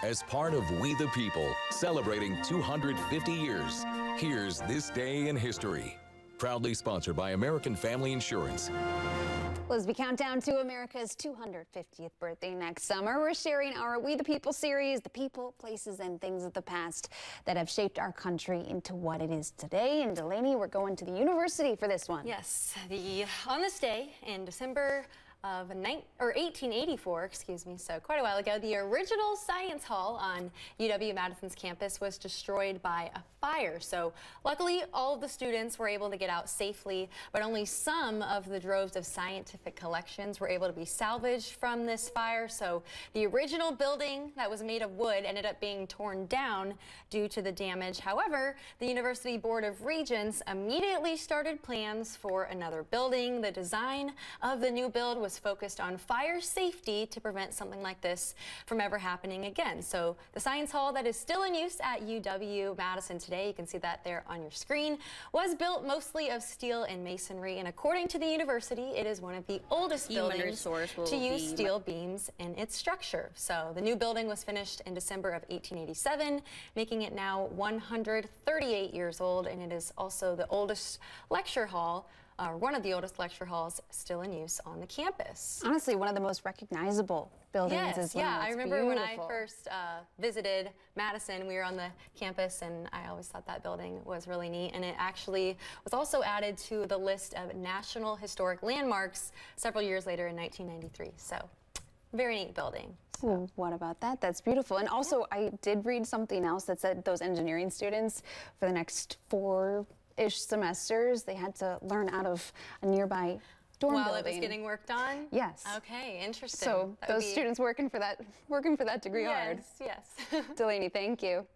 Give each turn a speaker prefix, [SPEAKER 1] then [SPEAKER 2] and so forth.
[SPEAKER 1] As part of We the People, celebrating 250 years, here's This Day in History. Proudly sponsored by American Family Insurance.
[SPEAKER 2] Well, as we count down to America's 250th birthday next summer, we're sharing our We the People series, the people, places, and things of the past that have shaped our country into what it is today. And Delaney, we're going to the university for this one.
[SPEAKER 3] Yes, on this day in December of 1884, excuse me, so quite a while ago, the original Science Hall on UW-Madison's campus was destroyed by a fire. So luckily, all of the students were able to get out safely, but only some of the droves of scientific collections were able to be salvaged from this fire. So the original building that was made of wood ended up being torn down due to the damage. However, the University Board of Regents immediately started plans for another building. The design of the new build was focused on fire safety to prevent something like this from ever happening again. So the Science Hall that is still in use at UW-Madison today, you can see that there on your screen, was built mostly of steel and masonry, and according to the university, it is one of the oldest buildings to use steel beams in its structure. So the new building was finished in December of 1887, making it now 138 years old, and it is also the oldest lecture hall, one of the oldest lecture halls still in use on the campus.
[SPEAKER 2] Honestly, one of the most recognizable buildings as well.
[SPEAKER 3] Yeah, I remember
[SPEAKER 2] beautiful.
[SPEAKER 3] when I first visited Madison, we were on the campus, and I always thought that building was really neat. And it actually was also added to the list of National Historic Landmarks several years later in 1993. So, very neat building. So.
[SPEAKER 2] Well, what about that? That's beautiful. And also, I did read something else that said those engineering students for the next 4-ish semesters, they had to learn out of a nearby dorm building.
[SPEAKER 3] While it was getting worked on?
[SPEAKER 2] Yes.
[SPEAKER 3] Okay, interesting.
[SPEAKER 2] So those students working for that degree hard.
[SPEAKER 3] Yes, yes.
[SPEAKER 2] Delaney, thank you.